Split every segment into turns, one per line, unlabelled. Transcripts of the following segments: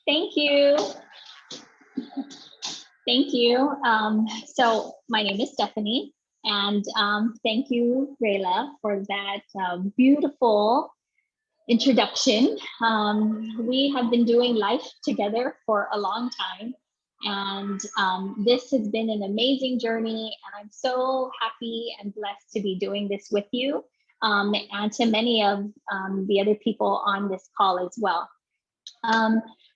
Thank you. Thank you. So my name is Stephanie, and thank you, Rayla, for that beautiful introduction. We have been doing life together for a long time, and this has been an amazing journey, and I'm so happy and blessed to be doing this with you, and to many of the other people on this call as well.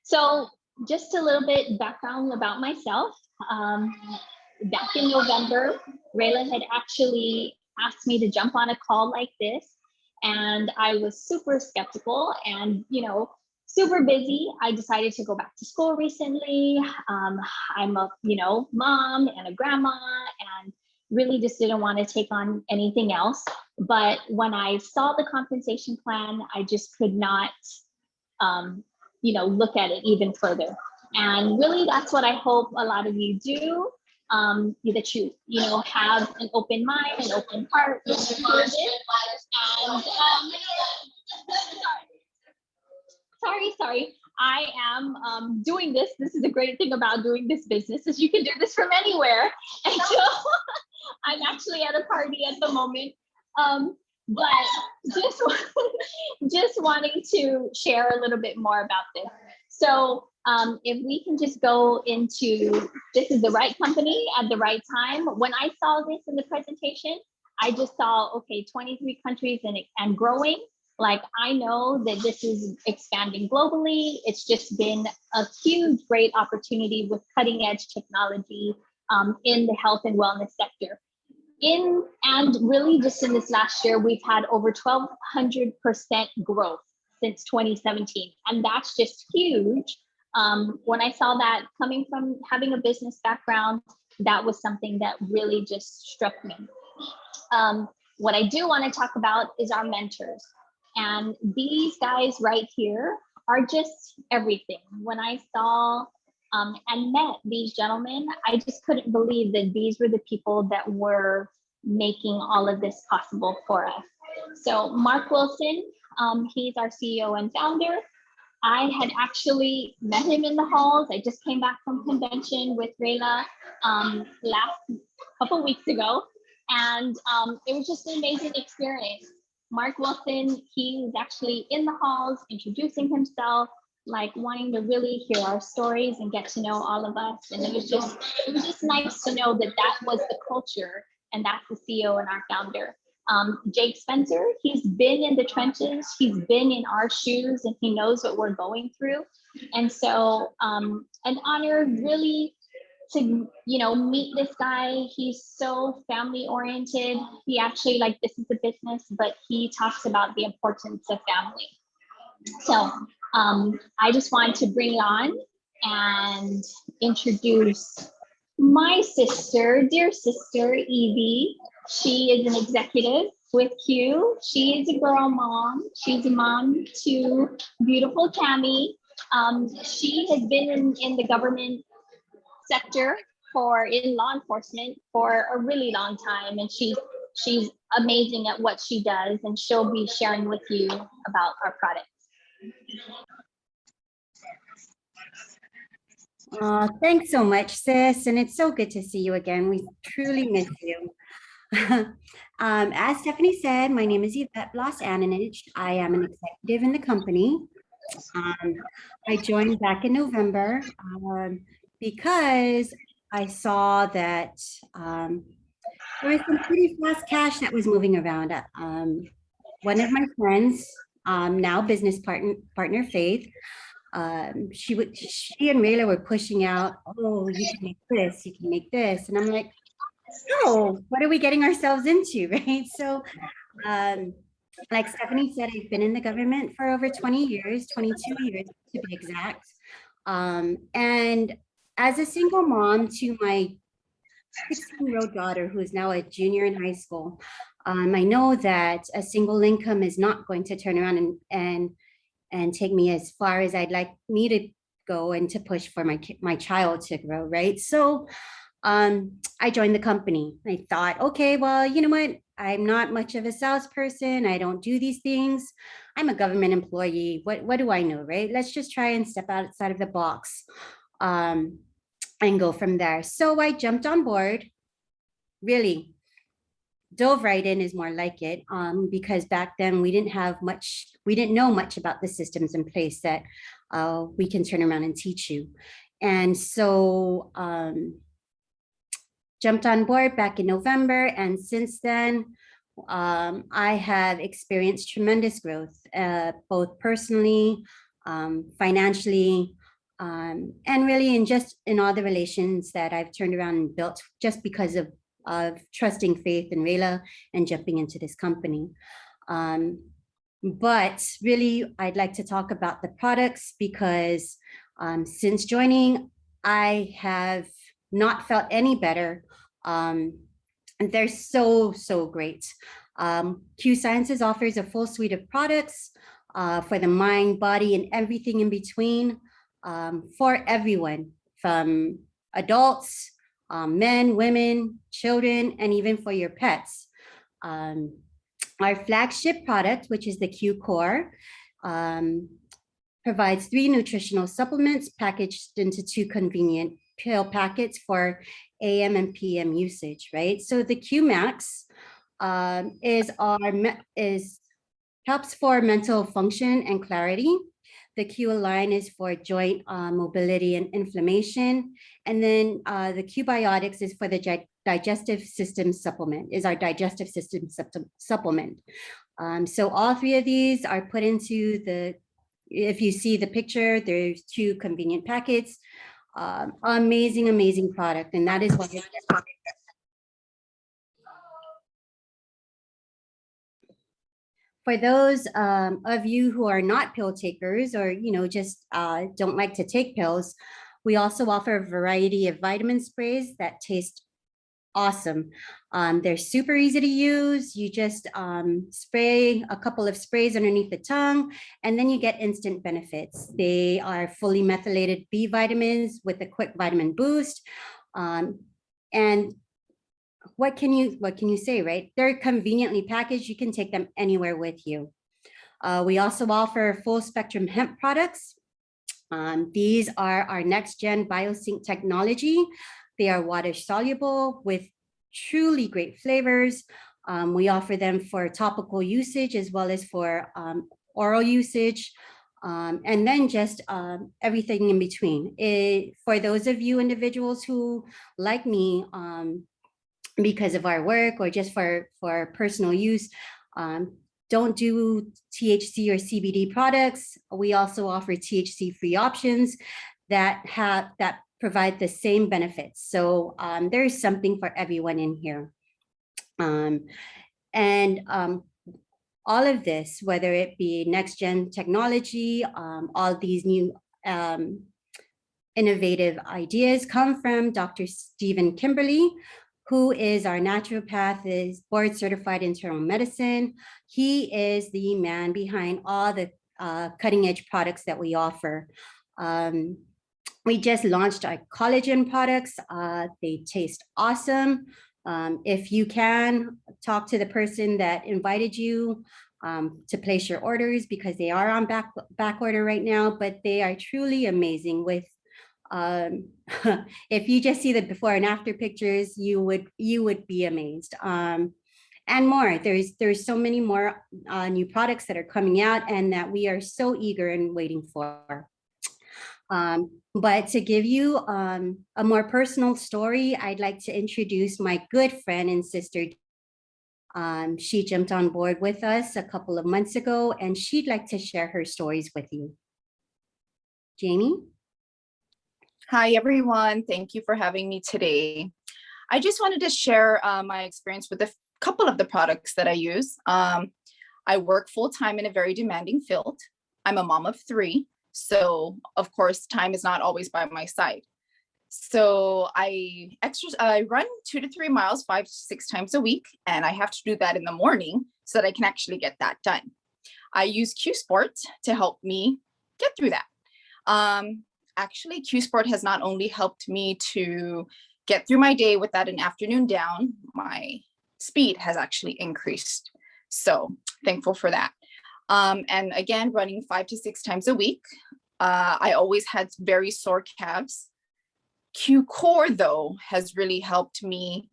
So just a little bit background about myself. Back in November, Raylan had actually asked me to jump on a call like this, and I was super skeptical and, super busy. I decided to go back to school recently. I'm a, mom and a grandma, and really just didn't want to take on anything else. But when I saw the compensation plan, I just could not look at it even further. And really, that's what I hope a lot of you do, that you have an open mind, an open heart. And sorry, I am doing this. This is a great thing about doing this business, is you can do this from anywhere. And so I'm actually at a party at the moment. But just wanting to share a little bit more about this. So if we can just go into, this is the right company at the right time. When I saw this in the presentation, I just saw, okay, 23 countries and growing. Like, I know that this is expanding globally. It's just been a huge, great opportunity with cutting edge technology in the health and wellness sector. And really just in this last year, we've had over 1,200% growth since 2017. And that's just huge. When I saw that, coming from having a business background, that was something that really just struck me. What I do want to talk about is our mentors. And these guys right here are just everything. When I saw and met these gentlemen, I just couldn't believe that these were the people that were making all of this possible for us. So Mark Wilson, he's our CEO and founder. I had actually met him in the halls. I just came back from convention with Rayla last couple weeks ago, and it was just an amazing experience. Mark Wilson, he was actually in the halls introducing himself, like wanting to really hear our stories and get to know all of us. And it was just nice to know that that was the culture, and that's the CEO and our founder. Jake Spencer, he's been in the trenches, he's been in our shoes, and he knows what we're going through. And so an honor really to meet this guy. He's so family oriented. He actually, like, this is a business, but he talks about the importance of family. So I just wanted to bring on and introduce my sister, dear sister, Evie. She is an executive with Q. She is a girl mom. She's a mom to beautiful Tammy. She has been in the government sector in law enforcement for a really long time, and she's amazing at what she does, and she'll be sharing with you about our products.
Thanks so much, sis, and it's so good to see you again. We truly miss you. As Stephanie said, my name is Yvette Blas-Ananich. I am an executive in the company. I joined back in November because I saw that there was some pretty fast cash that was moving around. One of my friends, now business partner Faith, she and Rayla were pushing out, oh, you can make this, you can make this. And I'm like, oh, what are we getting ourselves into, right? So like Stephanie said, I've been in the government for over 20 years, 22 years to be exact. And as a single mom to my 16-year-old daughter, who is now a junior in high school, I know that a single income is not going to turn around and take me as far as I'd like me to go and to push for my child to grow, right? So I joined the company. I thought, okay, well, you know what? I'm not much of a salesperson. I don't do these things. I'm a government employee. What do I know, right? Let's just try and step outside of the box, um, and go from there. So I jumped on board, really dove right in is more like it, because back then we didn't have much, we didn't know much about the systems in place that we can turn around and teach you. And so jumped on board back in November. And since then, I have experienced tremendous growth, both personally, financially, and really in just in all the relations that I've turned around and built just because of trusting faith in Rayla and jumping into this company. But really, I'd like to talk about the products because since joining, I have not felt any better. And they're so great. Q Sciences offers a full suite of products for the mind, body, and everything in between, for everyone, from adults, men, women, children, and even for your pets. Our flagship product, which is the Q Core, provides 3 nutritional supplements packaged into 2 convenient pill packets for AM and PM usage, right? So the Q Max helps for mental function and clarity. The Q Align is for joint mobility and inflammation. And then the Q Biotics is for the digestive system supplement, is our digestive system supplement. So all 3 of these are put into the, if you see the picture, there's 2 convenient packets. Amazing product. And that is why for those of you who are not pill takers or, you know, just don't like to take pills, we also offer a variety of vitamin sprays that taste awesome. They're super easy to use. You just spray a couple of sprays underneath the tongue, and then you get instant benefits. They are fully methylated B vitamins with a quick vitamin boost. And what can you say, right? They're conveniently packaged. You can take them anywhere with you. We also offer full spectrum hemp products. These are our next gen biosync technology. They are water soluble with truly great flavors. We offer them for topical usage as well as for oral usage. And then just everything in between. For those of you individuals who, like me, because of our work or just for personal use, don't do THC or CBD products. We also offer THC-free options that provide the same benefits. So there's something for everyone in here. All of this, whether it be next-gen technology, all these new innovative ideas come from Dr. Stephen Kimberly, who is our naturopath, is board certified internal medicine. He is the man behind all the cutting edge products that we offer. We just launched our collagen products. They taste awesome. If you can, talk to the person that invited you to place your orders because they are on back order right now, but they are truly amazing with if you just see the before and after pictures, you would be amazed. And more, there's so many more new products that are coming out and that we are so eager and waiting for. But to give you a more personal story, I'd like to introduce my good friend and sister. She jumped on board with us a couple of months ago, and she'd like to share her stories with you. Jamie?
Hi, everyone. Thank you for having me today. I just wanted to share my experience with a couple of the products that I use. I work full-time in a very demanding field. I'm a mom of 3, so of course, time is not always by my side. So I run 2 to 3 miles 5 to 6 times a week, and I have to do that in the morning so that I can actually get that done. I use Q Sport to help me get through that. Actually, Q Sport has not only helped me to get through my day without an afternoon down, my speed has actually increased. So thankful for that. And again, running 5 to 6 times a week. I always had very sore calves. Q Core though has really helped me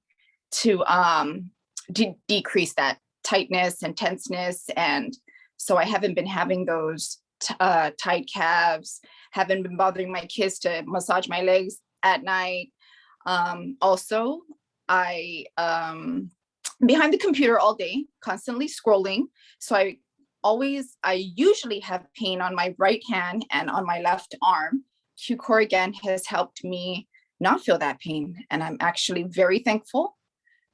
to decrease that tightness and tenseness. And so I haven't been having those tight calves, haven't been bothering my kids to massage my legs at night. Also, I behind the computer all day, constantly scrolling. So I usually have pain on my right hand and on my left arm. Q Core again has helped me not feel that pain. And I'm actually very thankful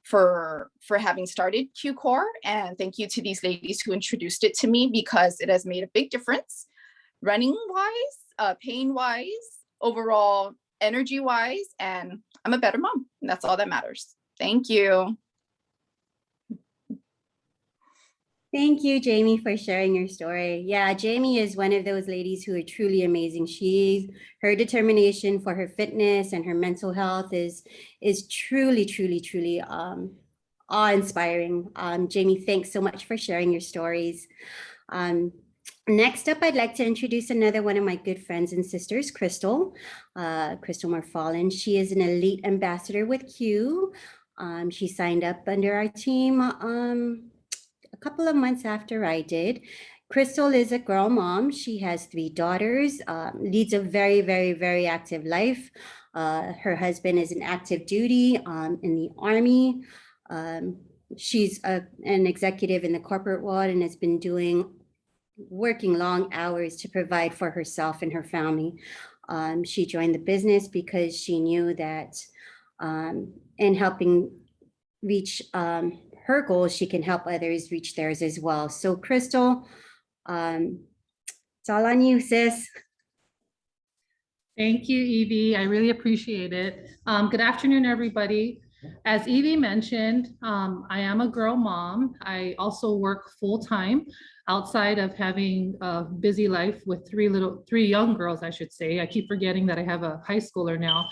for having started Q Core. And thank you to these ladies who introduced it to me, because it has made a big difference running wise, pain wise, overall energy wise, and I'm a better mom. And that's all that matters. Thank you.
Thank you, Jamie, for sharing your story. Yeah, Jamie is one of those ladies who are truly amazing. Her determination for her fitness and her mental health is truly, truly, truly awe-inspiring. Jamie, thanks so much for sharing your stories. Next up, I'd like to introduce another one of my good friends and sisters, Crystal Morfallen. She is an elite ambassador with Q. She signed up under our team a couple of months after I did. Crystal is a girl mom. She has 3 daughters, leads a very, very, very active life. Her husband is an active duty in the Army. She's an executive in the corporate world and has been working long hours to provide for herself and her family. She joined the business because she knew that in helping reach her goals, she can help others reach theirs as well. So Crystal, it's all on you, sis.
Thank you, Evie. I really appreciate it. Good afternoon, everybody. As Evie mentioned, I am a girl mom. I also work full-time outside of having a busy life with 3 young girls, I should say. I keep forgetting that I have a high schooler now.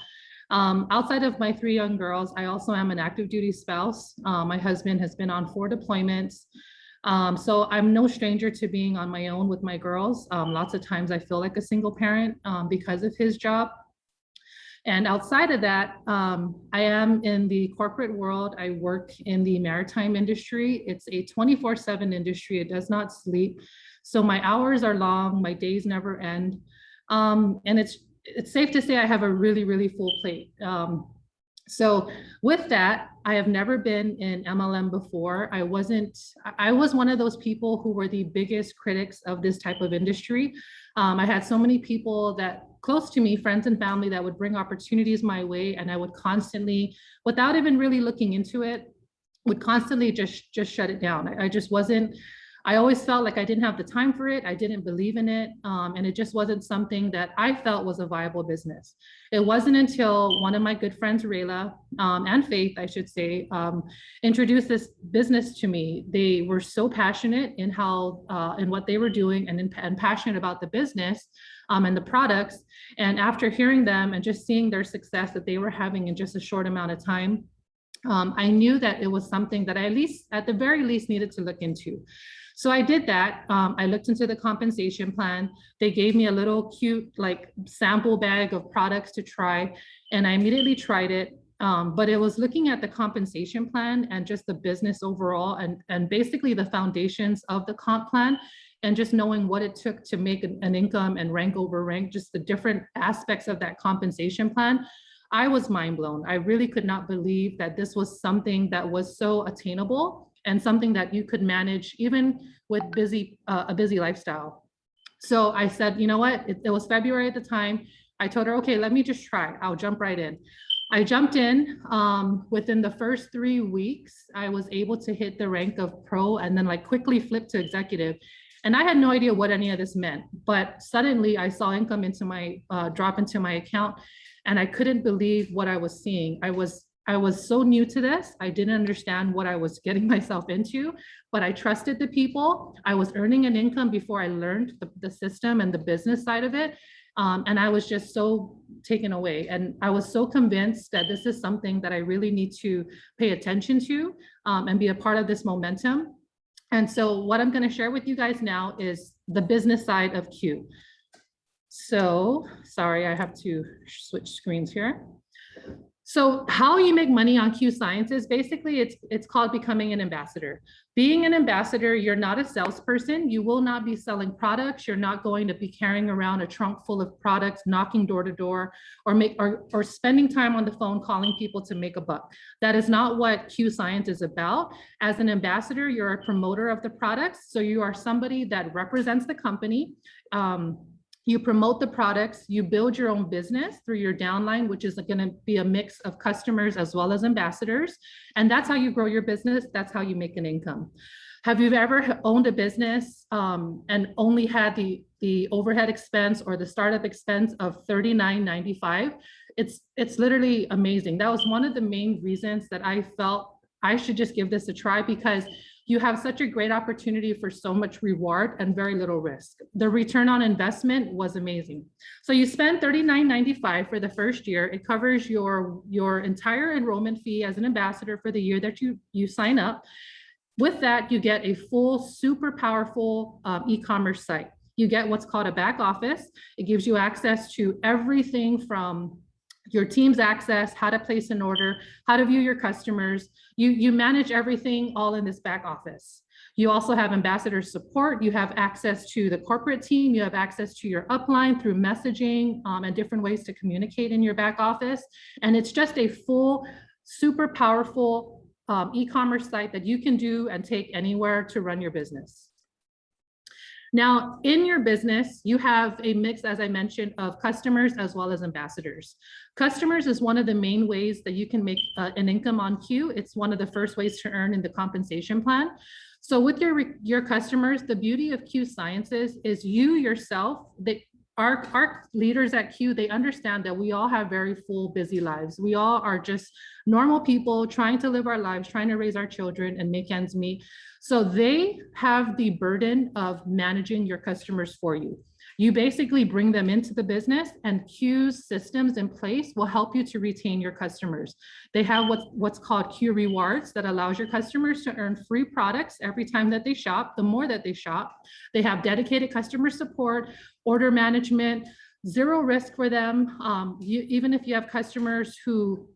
Outside of my 3 young girls, I also am an active duty spouse. My husband has been on 4 deployments. So I'm no stranger to being on my own with my girls. Lots of times I feel like a single parent because of his job. And outside of that, I am in the corporate world. I work in the maritime industry. It's a 24/7 industry. It does not sleep. So my hours are long, my days never end. And it's safe to say I have a really, really full plate. So with that, I have never been in MLM before. I was one of those people who were the biggest critics of this type of industry. I had so many people that close to me, friends and family, that would bring opportunities my way, and I would constantly, without even really looking into it, would constantly just shut it down. I just wasn't, I always felt like I didn't have the time for it. I didn't believe in it. And it just wasn't something that I felt was a viable business. It wasn't until one of my good friends, Rayla, and Faith, I should say, introduced this business to me. They were so passionate in in what they were doing and passionate about the business and the products. And after hearing them and just seeing their success that they were having in just a short amount of time, I knew that it was something that I at the very least needed to look into. So I did that. I looked into the compensation plan. They gave me a little cute sample bag of products to try, and I immediately tried it. But it was looking at the compensation plan and just the business overall and basically the foundations of the comp plan and just knowing what it took to make an income and rank over rank, just the different aspects of that compensation plan. I was mind blown. I really could not believe that this was something that was so attainable and something that you could manage even with a busy lifestyle. So I said, you know what, it was February at the time. I told her, okay, let me just try. I'll jump right in. I jumped in. Within the first 3 weeks, I was able to hit the rank of pro and then quickly flip to executive. And I had no idea what any of this meant, but suddenly I saw income drop into my account, and I couldn't believe what I was seeing. I was so new to this. I didn't understand what I was getting myself into, but I trusted the people. I was earning an income before I learned the system and the business side of it. And I was just so taken away. And I was so convinced that this is something that I really need to pay attention to and be a part of this momentum. And so what I'm going to share with you guys now is the business side of Q. So sorry, I have to switch screens here. So how you make money on Q Sciences, basically it's called becoming an ambassador. Being an ambassador, you're not a salesperson. You will not be selling products. You're not going to be carrying around a trunk full of products, knocking door to door, or spending time on the phone calling people to make a buck. That is not what Q Science is about. As an ambassador, you're a promoter of the products. So you are somebody that represents the company. You promote the products, you build your own business through your downline, which is going to be a mix of customers as well as ambassadors. And that's how you grow your business. That's how you make an income. Have you ever owned a business and only had the overhead expense or the startup expense of $39.95? It's literally amazing. That was one of the main reasons that I felt I should just give this a try, because you have such a great opportunity for so much reward and very little risk. The return on investment was amazing. So you spend $39.95 for the first year. It covers your entire enrollment fee as an ambassador for the year that you sign up. With that, you get a full, super powerful e-commerce site. You get what's called a back office. It gives you access to everything from your team's access, how to place an order, how to view your customers. You manage everything all in this back office. You also have ambassador support. You have access to the corporate team. You have access to your upline through messaging and different ways to communicate in your back office. And it's just a full, super powerful e-commerce site that you can do and take anywhere to run your business. Now, in your business, you have a mix, as I mentioned, of customers as well as ambassadors. Customers is one of the main ways that you can make an income on Q. It's one of the first ways to earn in the compensation plan. So with your customers, the beauty of Q Sciences is you yourself, our leaders at Q, they understand that we all have very full, busy lives. We all are just normal people trying to live our lives, trying to raise our children and make ends meet. So they have the burden of managing your customers for you. You basically bring them into the business, and Q's systems in place will help you to retain your customers. They have what's called Q Rewards that allows your customers to earn free products every time that they shop, the more that they shop. They have dedicated customer support, order management, zero risk for them. Even if you have customers who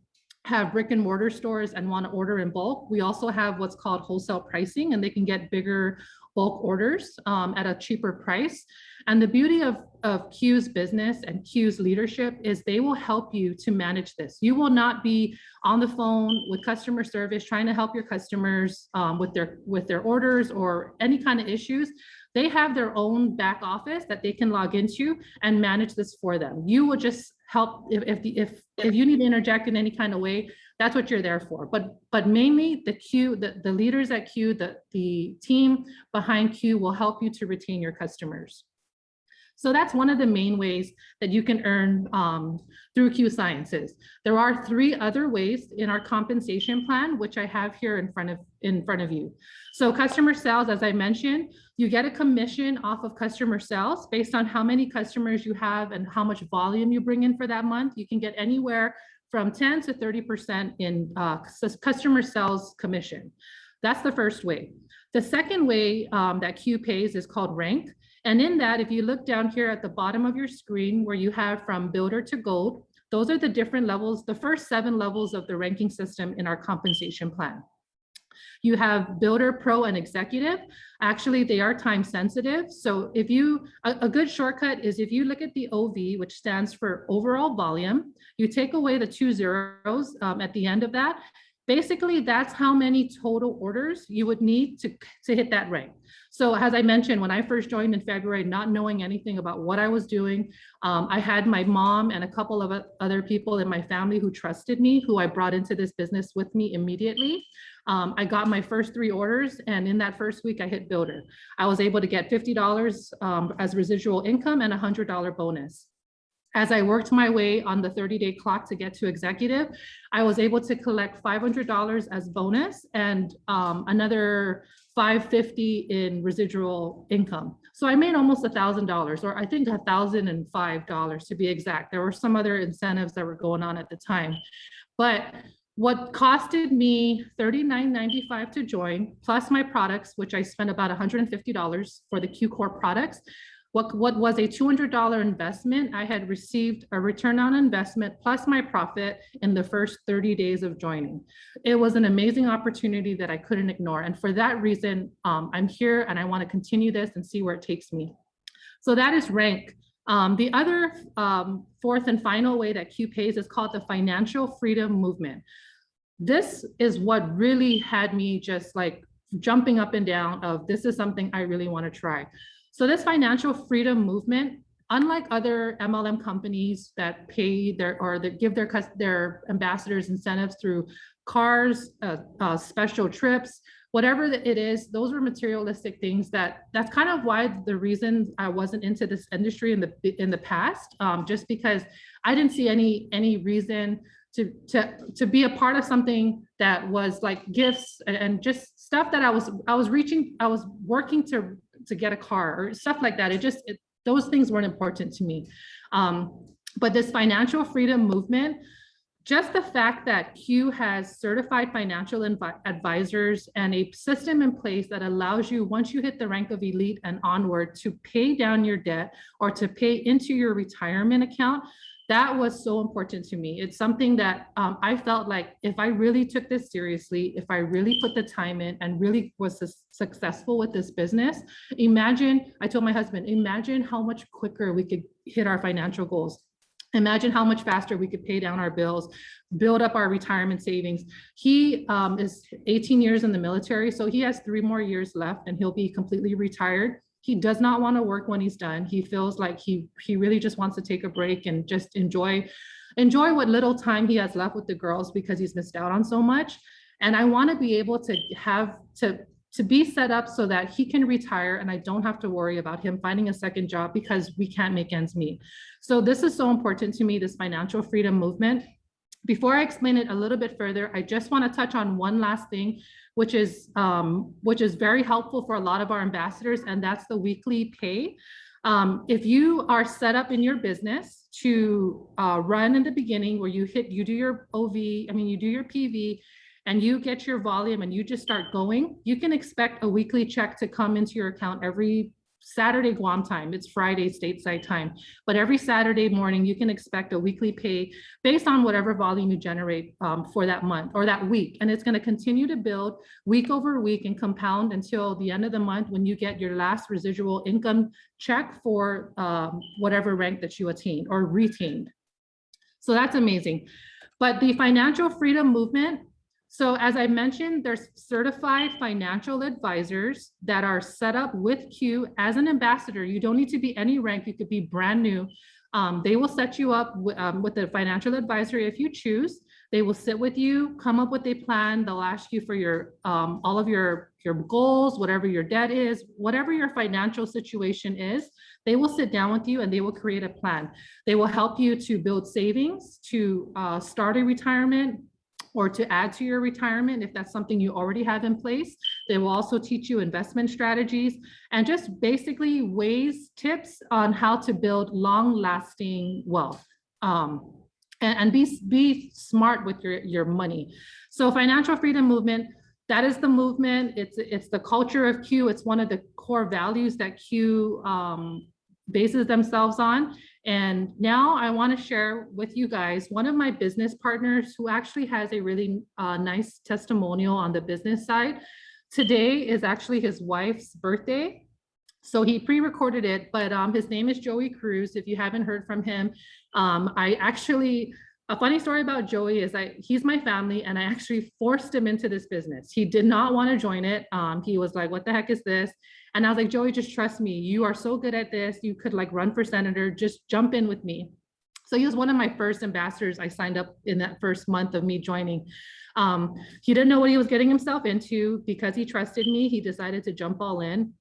have brick and mortar stores and want to order in bulk, we also have what's called wholesale pricing, and they can get bigger bulk orders at a cheaper price. And the beauty of Q's business and Q's leadership is they will help you to manage this. You will not be on the phone with customer service trying to help your customers with their orders or any kind of issues. They have their own back office that they can log into and manage this for them. You will just help if you need to interject in any kind of way. That's what you're there for. But mainly the leaders at Q, the team behind Q will help you to retain your customers. So that's one of the main ways that you can earn through Q Sciences. There are 3 other ways in our compensation plan, which I have here in front of you. So customer sales, as I mentioned, you get a commission off of customer sales based on how many customers you have and how much volume you bring in for that month. You can get anywhere from 10 to 30% in customer sales commission. That's the first way. The second way that Q pays is called rank. And in that, if you look down here at the bottom of your screen where you have from builder to gold, those are the different levels, the first 7 levels of the ranking system in our compensation plan. You have builder, pro, and executive. Actually, they are time sensitive. So if a good shortcut is if you look at the OV, which stands for overall volume, you take away the 2 zeros at the end of that. Basically, that's how many total orders you would need to hit that rank. So as I mentioned, when I first joined in February, not knowing anything about what I was doing, I had my mom and a couple of other people in my family who trusted me, who I brought into this business with me immediately. I got my first 3 orders, and in that first week, I hit builder. I was able to get $50 as residual income and a $100 bonus. As I worked my way on the 30-day clock to get to executive, I was able to collect $500 as bonus and another $550 in residual income. So I made almost $1,000, or I think $1,005 to be exact. There were some other incentives that were going on at the time. But what costed me $39.95 to join, plus my products, which I spent about $150 for the Q Core products, what was a $200 investment, I had received a return on investment plus my profit in the first 30 days of joining. It was an amazing opportunity that I couldn't ignore. And for that reason, I'm here and I want to continue this and see where it takes me. So that is rank. The other fourth and final way that Q pays is called the financial freedom movement. This is what really had me just like jumping up and down of this is something I really want to try. So this financial freedom movement, unlike other MLM companies that pay that give their ambassadors incentives through cars, special trips, whatever it is, those were materialistic things that's kind of why the reason I wasn't into this industry in the past, just because I didn't see any reason to be a part of something that was like gifts and just stuff that I was working to get a car or stuff like that. Those things weren't important to me. But this financial freedom movement, just the fact that Q has certified financial advisors and a system in place that allows you, once you hit the rank of elite and onward, to pay down your debt or to pay into your retirement account, that was so important to me. It's something that I felt like if I really took this seriously, if I really put the time in and really was successful with this business, I told my husband, imagine how much quicker we could hit our financial goals. Imagine how much faster we could pay down our bills, build up our retirement savings. He is 18 years in the military, so he has 3 more years left and he'll be completely retired. He does not want to work when he's done. He feels like he really just wants to take a break and just enjoy what little time he has left with the girls because he's missed out on so much. And I want to be able to have to be set up so that he can retire and I don't have to worry about him finding a second job because we can't make ends meet. So this is so important to me, this financial freedom movement. Before I explain it a little bit further, I just want to touch on one last thing, which is very helpful for a lot of our ambassadors, and that's the weekly pay. If you are set up in your business to run in the beginning where you do your you do your PV, and you get your volume and you just start going, you can expect a weekly check to come into your account every Saturday Guam time. It's Friday stateside time, but every Saturday morning you can expect a weekly pay based on whatever volume you generate for that month or that week. And it's going to continue to build week over week and compound until the end of the month when you get your last residual income check for whatever rank that you attained or retained. So that's amazing. But the financial freedom movement, so as I mentioned, there's certified financial advisors that are set up with Q as an ambassador. You don't need to be any rank, you could be brand new. They will set you up with a financial advisor if you choose. They will sit with you, come up with a plan. They'll ask you for your all of your goals, whatever your debt is, whatever your financial situation is. They will sit down with you and they will create a plan. They will help you to build savings, to start a retirement, or to add to your retirement if that's something you already have in place. They will also teach you investment strategies and just basically tips on how to build long-lasting wealth and be smart with your money. So financial freedom movement, that is the movement. It's the culture of Q. It's one of the core values that Q bases themselves on. And now I want to share with you guys one of my business partners who actually has a really nice testimonial on the business side. Today is actually his wife's birthday. So he pre-recorded it, but his name is Joey Cruz. If you haven't heard from him, a funny story about Joey is he's my family and I actually forced him into this business. He did not want to join it. He was like, what the heck is this? And I was like, Joey, just trust me. You are so good at this. You could like run for senator, just jump in with me. So he was one of my first ambassadors. I signed up in that first month of me joining. He didn't know what he was getting himself into. Because he trusted me, he decided to jump all in.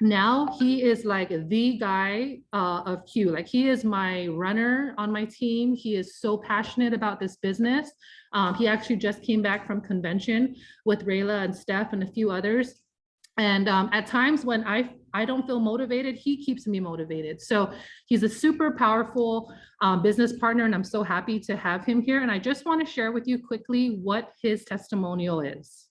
now he is like the guy of Q. Like he is my runner on my team. He is so passionate about this business. He actually just came back from convention with Rayla and Steph and a few others. And at times when I don't feel motivated, he keeps me motivated. So he's a super powerful business partner, and I'm so happy to have him here. And I just want to share with you quickly what his testimonial is.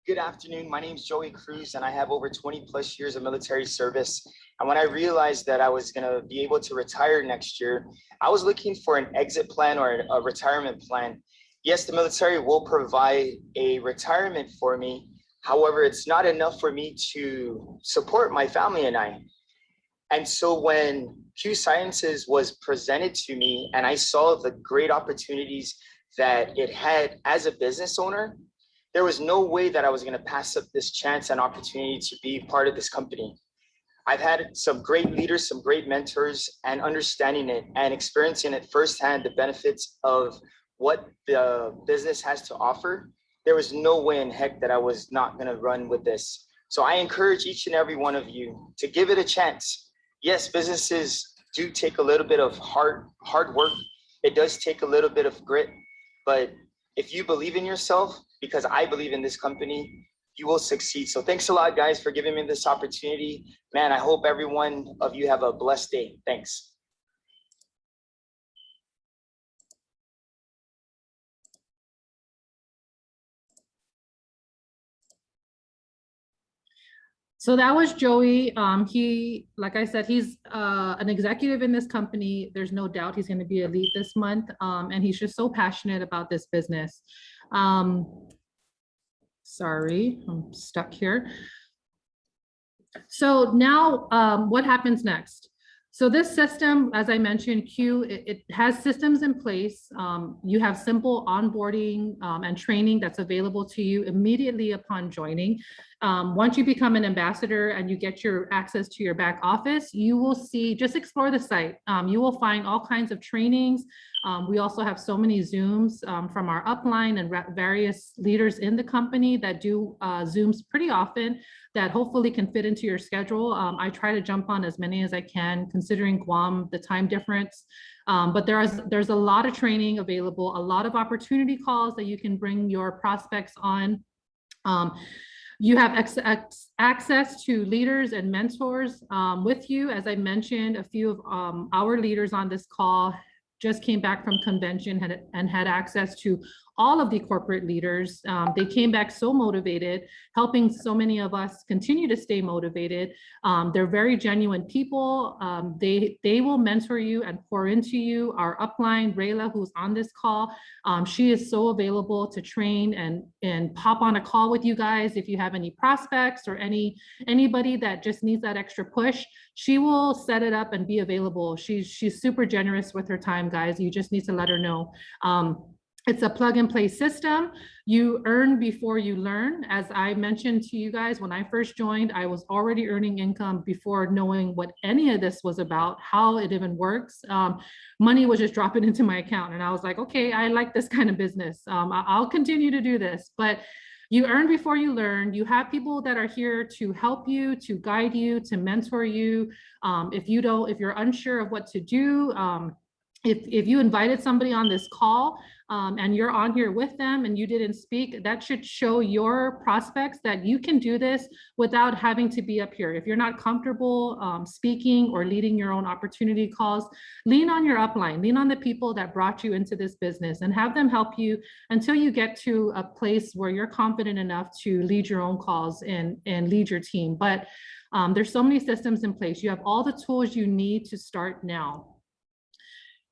Good afternoon. My name is Joey Cruz, and I have over 20 plus years of military service. And when I realized that I was going to be able to retire next year, I was looking for an exit plan or a retirement plan. Yes, the military will provide a retirement for me. However, it's not enough for me to support my family and I. And so when Q Sciences was presented to me and I saw the great opportunities that it had as a business owner, there was no way that I was going to pass up this chance and opportunity to be part of this company. I've had some great leaders, some great mentors, and understanding it and experiencing it firsthand, the benefits of what the business has to offer. There was no way in heck that I was not going to run with this. So I encourage each and every one of you to give it a chance. Yes, businesses do take a little bit of hard work. It does take a little bit of grit, but if you believe in yourself, because I believe in this company, you will succeed. So thanks a lot, guys, for giving me this opportunity. Man, I hope every one of you have a blessed day. Thanks.
So that was Joey. He, like I said, he's an executive in this company. There's no doubt he's going to be elite this month. And he's just so passionate about this business. Sorry, I'm stuck here. So now what happens next? So this system, as I mentioned, Q, it has systems in place. You have simple onboarding and training that's available to you immediately upon joining. Once you become an ambassador and you get your access to your back office, you will see, just explore the site. You will find all kinds of trainings. We also have so many Zooms from our upline and various leaders in the company that do Zooms pretty often that hopefully can fit into your schedule. I try to jump on as many as I can, considering Guam, the time difference. But there's a lot of training available, a lot of opportunity calls that you can bring your prospects on. You have access to leaders and mentors with you. As I mentioned, a few of our leaders on this call just came back from convention and had access to all of the corporate leaders. They came back so motivated, helping so many of us continue to stay motivated. They're very genuine people. They will mentor you and pour into you. Our upline, Rayla, who's on this call, she is so available to train and pop on a call with you guys. If you have any prospects or anybody that just needs that extra push, she will set it up and be available. She's super generous with her time, guys. You just need to let her know. It's a plug and play system. You earn before you learn. As I mentioned to you guys, when I first joined, I was already earning income before knowing what any of this was about, how it even works. Money was just dropping into my account. And I was like, okay, I like this kind of business. I'll continue to do this. But you earn before you learn. You have people that are here to help you, to guide you, to mentor you. If you're unsure of what to do, if you invited somebody on this call and you're on here with them and you didn't speak, that should show your prospects that you can do this without having to be up here. If you're not comfortable speaking or leading your own opportunity calls, lean on your upline, lean on the people that brought you into this business and have them help you until you get to a place where you're confident enough to lead your own calls and lead your team. But there's so many systems in place. You have all the tools you need to start now.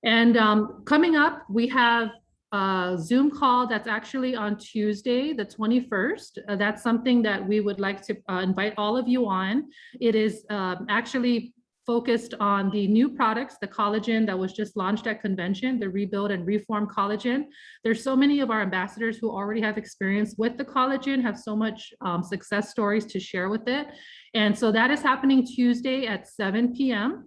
And coming up, we have a Zoom call that's actually on Tuesday, the 21st. That's something that we would like to invite all of you on. It is actually focused on the new products, the collagen that was just launched at convention, the Rebuild and Reform collagen. There's so many of our ambassadors who already have experience with the collagen, have so much success stories to share with it. And so that is happening Tuesday at 7 p.m.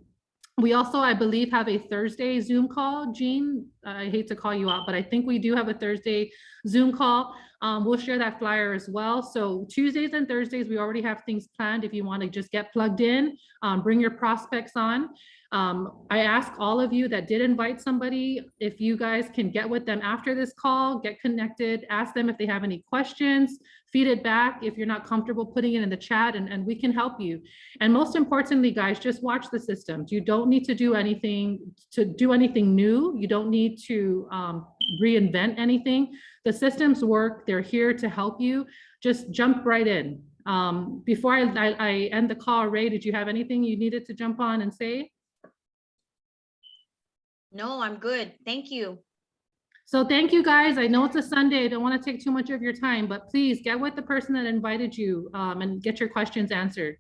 We also, I believe, have a Thursday Zoom call. Jean, I hate to call you out, but I think we do have a Thursday Zoom call. We'll share that flyer as well. So Tuesdays and Thursdays, we already have things planned. If you want to just get plugged in, bring your prospects on. I ask all of you that did invite somebody, if you guys can get with them after this call, get connected, ask them if they have any questions, feed it back if you're not comfortable putting it in the chat, and we can help you. And most importantly, guys, just watch the systems. You don't need to do anything new. You don't need to reinvent anything. The systems work. They're here to help you. Just jump right in. Before I end the call, Ray, did you have anything you needed to jump on and say?
No, I'm good. Thank you.
So thank you, guys. I know it's a Sunday. I don't want to take too much of your time, but please get with the person that invited you and get your questions answered.